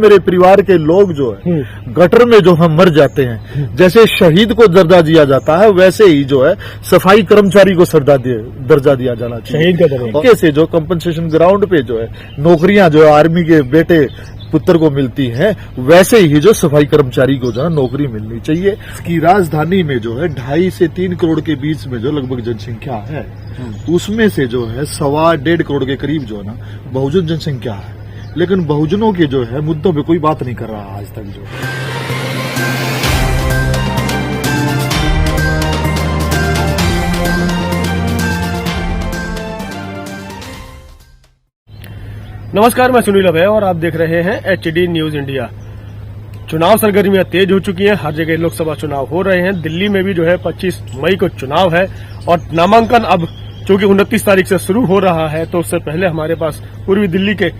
मेरे परिवार के लोग जो है गटर में जो हम मर जाते हैं, जैसे शहीद को दर्जा दिया जाता है वैसे ही जो है सफाई कर्मचारी को दर्जा दिया जाना चाहिए। शहीद का दर्जा कैसे जो कंपनसेशन ग्राउंड पे जो है नौकरियां जो है आर्मी के बेटे पुत्र को मिलती हैं, वैसे ही जो सफाई कर्मचारी को जो है नौकरी मिलनी चाहिए। इसकी राजधानी में जो है 2.5 से 3 करोड़ के बीच में जो लगभग जनसंख्या है, उसमें से जो है 1.25 करोड़ के करीब जो है ना बहुजन जनसंख्या है, लेकिन बहुजनों के जो है मुद्दों पे कोई बात नहीं कर रहा आज तक। जो नमस्कार, मैं सुनील अभय और आप देख रहे हैं HD न्यूज इंडिया। चुनाव सरगर्मियां तेज हो चुकी हैं, हर जगह लोकसभा चुनाव हो रहे हैं। दिल्ली में भी जो है 25 मई को चुनाव है और नामांकन अब चूंकि 29 तारीख से शुरू हो रहा है, तो उससे पहले हमारे पास पूर्वी दिल्ली के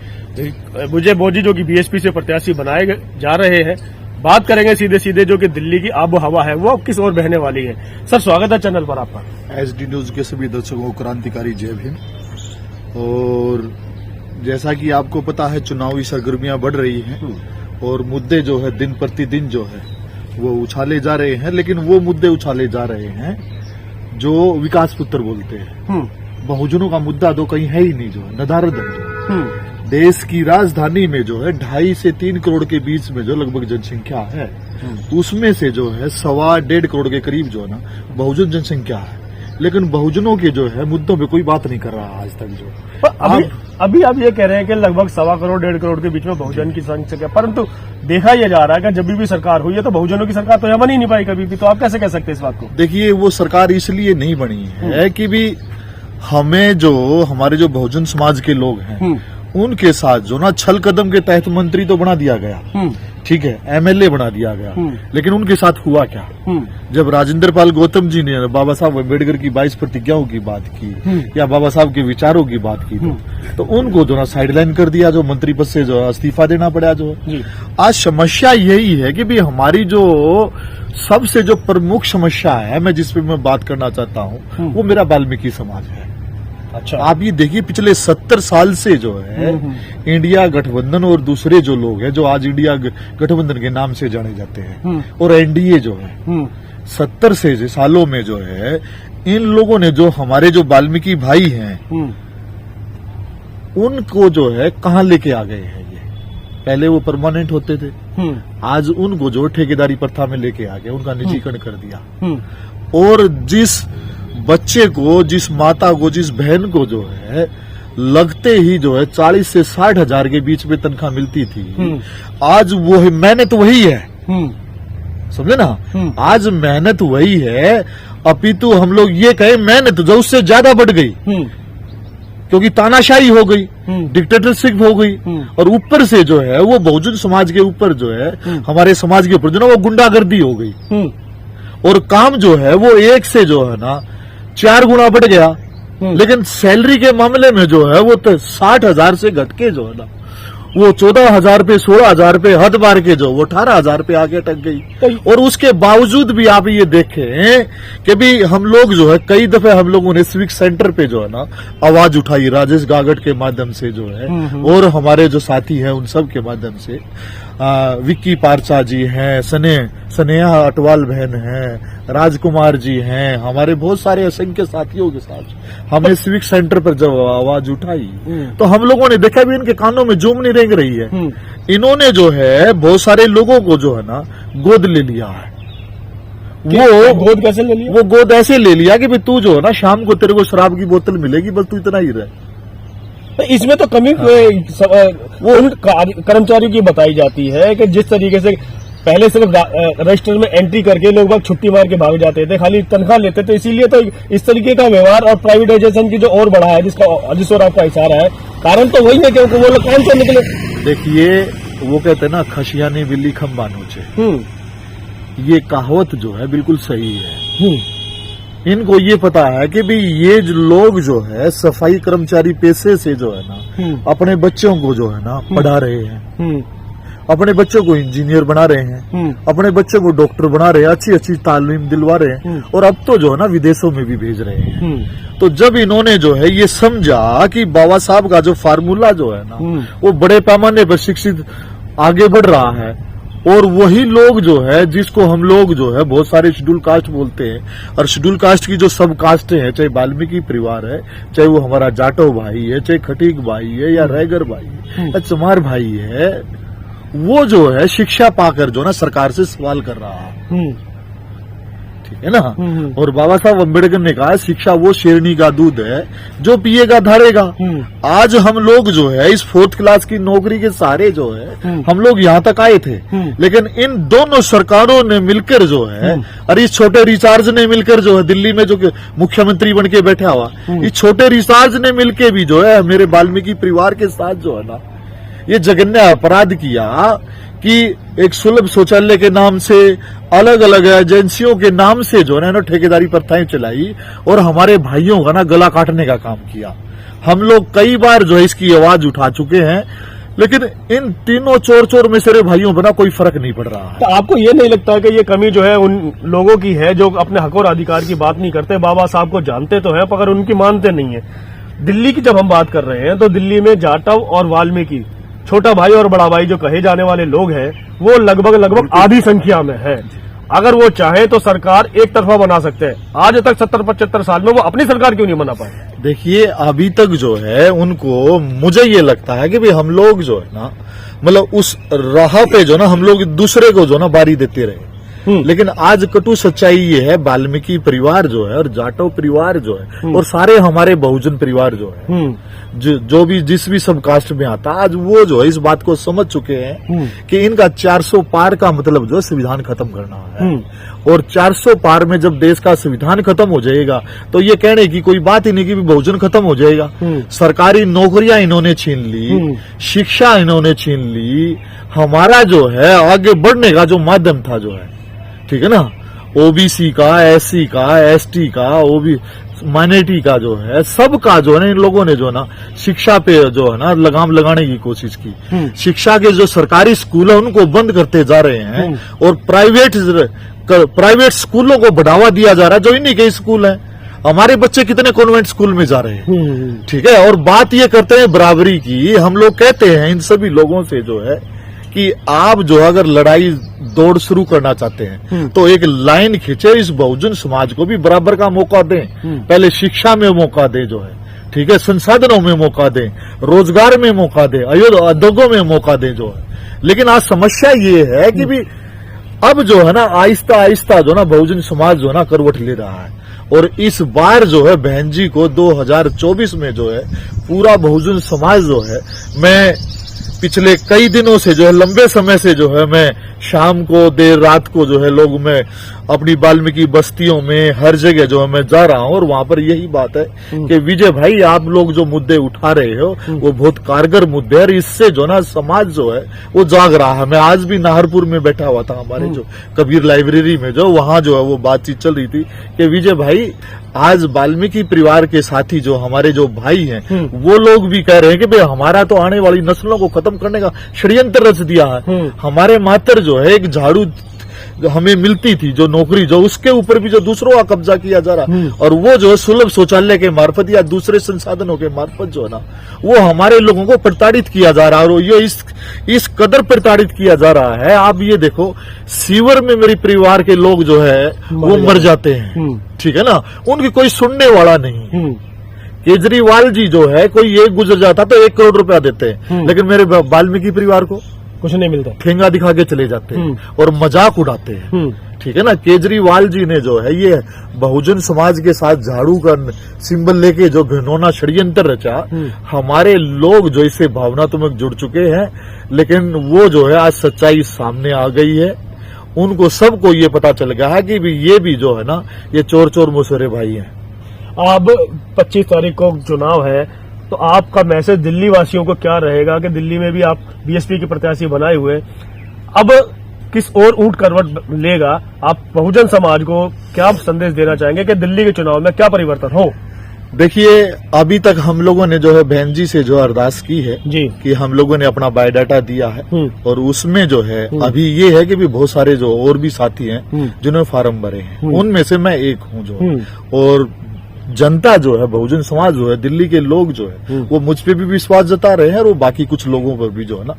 विजय बोजी जो कि BSP से प्रत्याशी बनाए जा रहे हैं। बात करेंगे सीधे सीधे जो कि दिल्ली की आबो हवा है वो अब किस ओर बहने वाली है। सर, स्वागत है चैनल पर आपका। HD न्यूज के सभी दर्शकों को क्रांतिकारी जय भीम। और जैसा कि आपको पता है चुनावी सरगर्मियां बढ़ रही हैं और मुद्दे जो है दिन प्रतिदिन जो है वो उछाले जा रहे हैं, लेकिन वो मुद्दे उछाले जा रहे हैं जो विकास पुत्र बोलते हैं। बहुजनों का मुद्दा तो कहीं है ही नहीं, जो है नदारद है। देश की राजधानी में जो है 2.5 से 3 करोड़ के बीच में जो लगभग जनसंख्या है, उसमें से जो है 1.25 करोड़ के करीब जो है ना बहुजन जनसंख्या है, लेकिन बहुजनों के जो है मुद्दों पे कोई बात नहीं कर रहा आज तक। जो अभी आप ये कह रहे हैं कि लगभग 1.25 करोड़ 1.5 करोड़ के बीच में बहुजन की संख्या, परंतु देखा यह जा रहा है कि जब भी सरकार हुई है तो बहुजनों की सरकार तो यह बन ही नहीं पाई कभी भी। तो आप कैसे कह सकते हैं इस बात को? देखिए, वो सरकार इसलिए नहीं बनी है कि भी हमें जो हमारे जो बहुजन समाज के लोग हैं उनके साथ जो ना छल कदम के तहत मंत्री तो बना दिया गया, ठीक है, MLA बना दिया गया, लेकिन उनके साथ हुआ क्या? जब राजेंद्र पाल गौतम जी ने बाबा साहब अम्बेडकर की 22 प्रतिज्ञाओं की बात की या बाबा साहब के विचारों की बात की तो उनको जो ना साइडलाइन कर दिया, जो मंत्री पद से जो इस्तीफा देना पड़ा। जो आज समस्या यही है कि भी हमारी जो सबसे जो प्रमुख समस्या है, मैं जिस पे मैं बात करना चाहता हूँ, वो मेरा वाल्मीकि समाज है। अच्छा, आप ये देखिए पिछले 70 साल से जो है इंडिया गठबंधन और दूसरे जो लोग हैं जो आज इंडिया गठबंधन के नाम से जाने जाते हैं और NDA जो है 70 से सालों में जो है इन लोगों ने जो हमारे जो वाल्मीकि भाई हैं उनको जो है कहाँ लेके आ गए हैं। ये पहले वो परमानेंट होते थे, आज उनको जो ठेकेदारी प्रथा में लेके आ गए, उनका निजीकरण कर दिया। और जिस बच्चे को, जिस माता को, जिस बहन को जो है लगते ही जो है 40 से 60 हजार के बीच में तनख्वाह मिलती थी, आज वो मेहनत वही है, समझे ना? आज मेहनत वही है, अपितु हम लोग ये कहें मेहनत जो उससे ज्यादा बढ़ गई, क्योंकि तानाशाही हो गई, डिक्टेटरशिप हो गई, और ऊपर से जो है वो बहुजन समाज के ऊपर जो है हमारे समाज के ऊपर जो ना वो गुंडागर्दी हो गई और काम जो है वो एक से जो है ना 4 गुना बढ़ गया। लेकिन सैलरी के मामले में जो है वो तो 60,000 से घट के जो है ना वो 14,000 पे, 16,000 पे, हद बार के जो वो 18,000 पे आगे अटक गई। और उसके बावजूद भी आप ये देखें कि भी हम लोग जो है कई दफे हम लोगों ने सिविक सेंटर पे जो है ना आवाज उठाई, राजेश गागट के माध्यम से जो है और हमारे जो साथी हैं उन सब के माध्यम से, विक्की पारचा जी हैं, स्नेहा अटवाल बहन हैं, राजकुमार जी हैं, हमारे बहुत सारे असंख्य साथियों के साथ हमने सिविक सेंटर पर जब आवाज उठाई तो हम लोगों ने देखा भी इनके कानों में जूम नहीं रेंग रही है। इन्होंने जो है बहुत सारे लोगों को जो है ना गोद ले लिया है। वो गोद कैसे ले लिया? वो गोद ऐसे ले लिया कि भाई तू जो है ना शाम को तेरे को शराब की बोतल मिलेगी, बस तू इतना ही रहे। इसमें तो कमी वो उन कर्मचारियों की बताई जाती है कि जिस तरीके से पहले सिर्फ रजिस्टर में एंट्री करके लोग बाग छुट्टी मार के भाग जाते थे, खाली तनख्वाह लेते थे, इसीलिए तो इस तरीके का व्यवहार और प्राइवेटाइजेशन की जो और बढ़ा है जिस ओर आपका इशारा है, कारण तो वही है क्योंकि वो लोग कौन से निकले। देखिए, वो कहते हैं ना खशिया ने बिल्ली खम्बा नोचे, ये कहावत जो है बिल्कुल सही है। इनको ये पता है कि भाई ये लोग जो है सफाई कर्मचारी पेशे से जो है ना अपने बच्चों को जो है ना पढ़ा रहे हैं, अपने बच्चों को इंजीनियर बना रहे हैं, अपने बच्चों को डॉक्टर बना रहे हैं, अच्छी अच्छी तालीम दिलवा रहे हैं और अब तो जो है ना विदेशों में भी भेज रहे हैं। तो जब इन्होंने जो है ये समझा कि बाबा साहब का जो फार्मूला जो है ना वो बड़े पैमाने पर शिक्षित आगे बढ़ रहा है। और वही लोग जो है, जिसको हम लोग जो है बहुत सारे शेड्यूल कास्ट बोलते हैं, और शेड्यूल कास्ट की जो सब कास्टें हैं, चाहे वाल्मीकि परिवार है, चाहे वो हमारा जाटव भाई है, चाहे खटीक भाई है, या रैगर भाई है, या चमार भाई है, वो जो है शिक्षा पाकर जो ना सरकार से सवाल कर रहा है। ठीक है ना। और बाबा साहब अम्बेडकर ने कहा शिक्षा वो शेरनी का दूध है जो पिएगा धरेगा। आज हम लोग जो है इस 4th क्लास की नौकरी के सहारे जो है हम लोग यहाँ तक आए थे, लेकिन इन दोनों सरकारों ने मिलकर जो है, और इस छोटे रिचार्ज ने मिलकर जो है दिल्ली में जो मुख्यमंत्री बन के बैठा हुआ, इस छोटे रिचार्ज ने मिलकर भी जो है मेरे वाल्मीकि परिवार के साथ जो है ना ये जघन्य अपराध किया कि एक सुलभ शौचालय के नाम से, अलग अलग एजेंसियों के नाम से जो है ना ठेकेदारी प्रथाएं चलाई और हमारे भाइयों का ना गला काटने का काम किया। हम लोग कई बार जो है इसकी आवाज उठा चुके हैं, लेकिन इन तीनों चोर में से भाइयों पर ना कोई फर्क नहीं पड़ रहा है। तो आपको ये नहीं लगता कि ये कमी जो है उन लोगों की है जो अपने हक और अधिकार की बात नहीं करते? बाबा साहब को जानते तो हैं मगर उनकी मानते नहीं है। दिल्ली की जब हम बात कर रहे हैं तो दिल्ली में जाटव और वाल्मीकि, छोटा भाई और बड़ा भाई जो कहे जाने वाले लोग हैं, वो लगभग आधी संख्या में है। अगर वो चाहे तो सरकार एक तरफा बना सकते हैं। आज तक 70-75 साल में वो अपनी सरकार क्यों नहीं बना पाए? देखिए अभी तक जो है उनको, मुझे ये लगता है कि भाई हम लोग जो है ना, मतलब उस राह पे जो ना हम लोग दूसरे को जो ना बारी देते रहे। लेकिन आज कटु सच्चाई ये है, वाल्मीकि परिवार जो है और जाटव परिवार जो है और सारे हमारे बहुजन परिवार जो है, जो भी जिस भी सब कास्ट में आता, आज वो जो है इस बात को समझ चुके हैं कि इनका 400 पार का मतलब जो संविधान खत्म करना है। और 400 पार में जब देश का संविधान खत्म हो जाएगा तो ये कहने की कोई बात ही नहीं कि बहुजन खत्म हो जाएगा। सरकारी नौकरियां इन्होंने छीन ली, शिक्षा इन्होंने छीन ली, हमारा जो है आगे बढ़ने का जो माध्यम था जो है, ठीक है ना, ओबीसी का, एससी का, एसटी का, माइनॉरिटी का जो है, सबका जो है इन लोगों ने जो ना शिक्षा पे जो है ना लगाम लगाने की कोशिश की। शिक्षा के जो सरकारी स्कूल है उनको बंद करते जा रहे हैं और प्राइवेट स्कूलों को बढ़ावा दिया जा रहा है जो इन्हीं के स्कूल हैं। हमारे बच्चे कितने कॉन्वेंट स्कूल में जा रहे हैं, ठीक है। और बात ये करते हैं बराबरी की, हम लोग कहते हैं इन सभी लोगों से जो है कि आप जो अगर लड़ाई दौड़ शुरू करना चाहते हैं तो एक लाइन खींचे, इस बहुजन समाज को भी बराबर का मौका दें। पहले शिक्षा में मौका दें जो है, ठीक है, संसाधनों में मौका दें, रोजगार में मौका दें, उद्योगों में मौका दें जो है। लेकिन आज समस्या ये है कि भी अब जो है ना आहिस्ता आहिस्ता जो ना बहुजन समाज जो है ना करवट ले रहा है। और इस बार जो है बहन जी को 2024 में जो है पूरा बहुजन समाज जो है, मैं पिछले कई दिनों से जो है, लंबे समय से जो है, मैं शाम को देर रात को जो है लोग मैं अपनी वाल्मीकि बस्तियों में हर जगह जो है मैं जा रहा हूं और वहां पर यही बात है कि विजय भाई आप लोग जो मुद्दे उठा रहे हो वो बहुत कारगर मुद्दे और इससे जो ना समाज जो है वो जाग रहा है। मैं आज भी नाहरपुर में बैठा हुआ था हमारे जो कबीर लाइब्रेरी में, जो वहां जो है वो बातचीत चल रही थी कि विजय भाई आज वाल्मीकि परिवार के साथी जो हमारे जो भाई हैं वो लोग भी कह रहे हैं कि भाई हमारा तो आने वाली नस्लों को खत्म करने का षड्यंत्र रच दिया है। हमारे मात्र जो है एक झाड़ू जो हमें मिलती थी जो नौकरी, जो उसके ऊपर भी जो दूसरों का कब्जा किया जा रहा और वो जो है सुलभ शौचालय के मार्फत या दूसरे संसाधनों के मार्फत जो है ना वो हमारे लोगों को प्रताड़ित किया जा रहा है। और ये इस कदर प्रताड़ित किया जा रहा है, आप ये देखो सीवर में मेरे परिवार के लोग जो है वो मर जाते हैं, ठीक है ना, उनकी कोई सुनने वाला नहीं। केजरीवाल जी जो है कोई एक गुजर जाता तो 1 करोड़ रुपया देते हैं, लेकिन मेरे वाल्मीकि परिवार को कुछ नहीं मिलता, ठेंगा दिखा के चले जाते हैं और मजाक उड़ाते हैं, ठीक है ना। केजरीवाल जी ने जो है ये बहुजन समाज के साथ झाड़ू का सिंबल लेके जो घिनौना षड्यंत्र रचा, हमारे लोग जो इससे भावनात्मक जुड़ चुके हैं, लेकिन वो जो है आज सच्चाई सामने आ गई है। उनको सबको ये पता चल गया है कि ये भी जो है ना ये चोर मुसरे भाई हैं। अब 25 तारीख को चुनाव है तो आपका मैसेज दिल्ली वासियों को क्या रहेगा कि दिल्ली में भी आप बीएसपी के प्रत्याशी बनाए हुए, अब किस और ऊंट करवट लेगा? आप बहुजन समाज को क्या संदेश देना चाहेंगे कि दिल्ली के चुनाव में क्या परिवर्तन हो? देखिए अभी तक हम लोगों ने जो है बहन जी से जो अरदास की है जी कि हम लोगों ने अपना बायोडाटा दिया है और उसमें जो है अभी ये है कि भी बहुत सारे जो और भी साथी हैं जिन्होंने फार्म भरे हैं, उनमें से मैं एक हूँ जो और जनता जो है, बहुजन समाज जो है, दिल्ली के लोग जो है वो मुझ पे भी विश्वास जता रहे हैं और वो बाकी कुछ लोगों पर भी जो है ना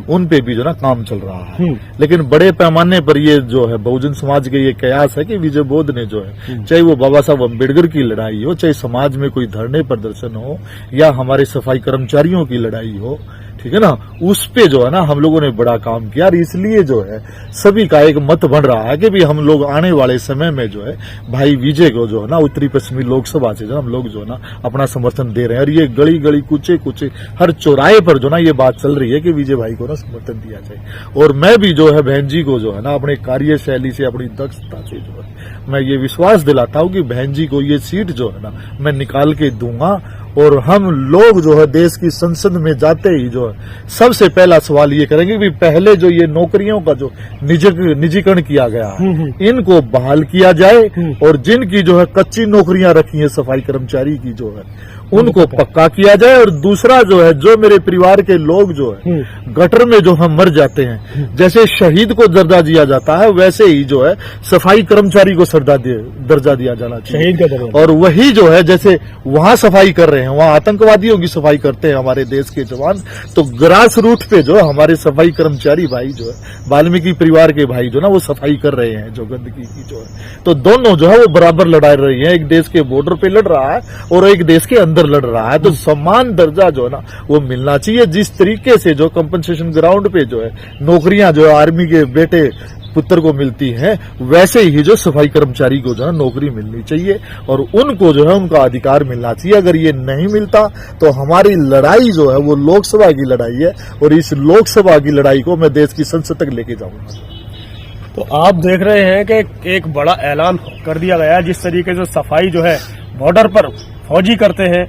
उन पे भी जो है ना काम चल रहा है। लेकिन बड़े पैमाने पर ये जो है बहुजन समाज के ये कयास है कि विजय बोध ने जो है, चाहे वो बाबा साहब अम्बेडकर की लड़ाई हो, चाहे समाज में कोई धरने प्रदर्शन हो या हमारे सफाई कर्मचारियों की लड़ाई हो, ठीक है ना, उस पे जो है ना हम लोगों ने बड़ा काम किया। और इसलिए जो है सभी का एक मत बन रहा है कि भी हम लोग आने वाले समय में जो है भाई विजय को जो है ना उत्तरी पश्चिमी लोकसभा से जो हम लोग जो है ना अपना समर्थन दे रहे हैं। और ये गली गली कुचे कुचे हर चौराहे पर जो ना ये बात चल रही है कि विजय भाई को ना समर्थन दिया जाए। और मैं भी जो है बहन जी को जो है ना अपने कार्यशैली से, अपनी दक्षता से जो है मैं ये विश्वास दिलाता हूं कि बहन जी को ये सीट जो है ना मैं निकाल के दूंगा। और हम लोग जो है देश की संसद में जाते ही जो है सबसे पहला सवाल ये करेंगे कि पहले जो ये नौकरियों का जो निजीकरण किया गया है इनको बहाल किया जाए और जिनकी जो है कच्ची नौकरियां रखी हैं सफाई कर्मचारी की जो है उनको पक्का किया जाए। और दूसरा जो है जो मेरे परिवार के लोग जो है गटर में जो हम मर जाते हैं, जैसे शहीद को दर्जा दिया जाता है वैसे ही जो है सफाई कर्मचारी को दर्जा दिया जाना चाहिए। शहीद का दर्जा। और वही जो है जैसे वहां सफाई कर रहे हैं, वहां आतंकवादियों की सफाई करते हैं हमारे देश के जवान, तो ग्रास रूट पे जो है हमारे सफाई कर्मचारी भाई जो है वाल्मीकि परिवार के भाई जो ना वो सफाई कर रहे हैं जो गंदगी की जो है, तो दोनों जो है वो बराबर लड़ा रही है। एक देश के बॉर्डर पे लड़ रहा है और एक देश के अंदर लड़ रहा है, तो समान दर्जा जो है ना वो मिलना चाहिए। जिस तरीके से जो कंपनसेशन ग्राउंड पे जो है नौकरियां जो है आर्मी के बेटे पुत्र को मिलती हैं, वैसे ही जो सफाई कर्मचारी को जो है नौकरी मिलनी चाहिए और उनको जो है उनका अधिकार मिलना चाहिए। अगर ये नहीं मिलता तो हमारी लड़ाई जो है वो लोकसभा की लड़ाई है और इस लोकसभा की लड़ाई को मैं देश की संसद तक लेके जाऊंगा। तो आप देख रहे हैं कि एक बड़ा ऐलान कर दिया गया है। जिस तरीके से सफाई जो है बॉर्डर पर फौजी करते हैं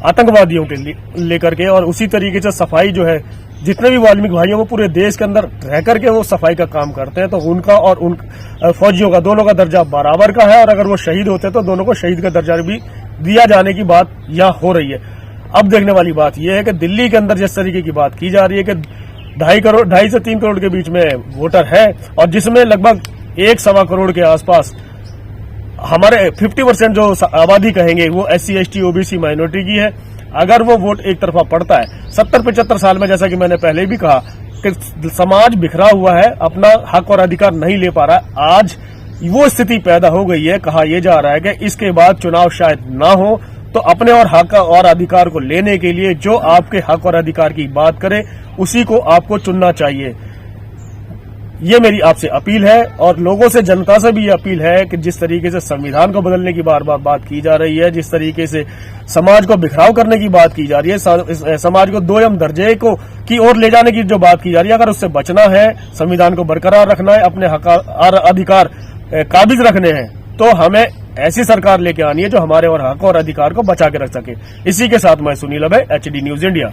आतंकवादियों के लेकर के, और उसी तरीके से सफाई जो है जितने भी वाल्मीकि भाई हैं वो पूरे देश के अंदर रह करके वो सफाई का काम करते हैं, तो उनका और उन फौजियों का दोनों का दर्जा बराबर का है। और अगर वो शहीद होते हैं तो दोनों को शहीद का दर्जा भी दिया जाने की बात यहाँ हो रही है। अब देखने वाली बात यह है कि दिल्ली के अंदर जिस तरीके की बात की जा रही है कि 2.5 से 3 करोड़ के बीच में वोटर है और जिसमें लगभग 1-1.25 करोड़ के आसपास हमारे 50% जो आबादी कहेंगे वो SC ST OBC माइनॉरिटी की है। अगर वो वोट एक तरफा पड़ता है 70-75 साल में, जैसा कि मैंने पहले भी कहा कि समाज बिखरा हुआ है, अपना हक और अधिकार नहीं ले पा रहा है, आज वो स्थिति पैदा हो गई है। कहा यह जा रहा है कि इसके बाद चुनाव शायद ना हो, तो अपने और हक और अधिकार को लेने के लिए जो आपके हक और अधिकार की बात करे उसी को आपको चुनना चाहिए। ये मेरी आपसे अपील है और लोगों से, जनता से भी ये अपील है कि जिस तरीके से संविधान को बदलने की बार बार बात की जा रही है, जिस तरीके से समाज को बिखराव करने की बात की जा रही है, समाज को 2M दर्जे की ओर ले जाने की जो बात की जा रही है, अगर उससे बचना है, संविधान को बरकरार रखना है, अपने हक और अधिकार काबिज रखने हैं, तो हमें ऐसी सरकार लेके आनी है जो हमारे और हक और अधिकार को बचा के रख सके। इसी के साथ मैं सुनील अभय, HD न्यूज इंडिया।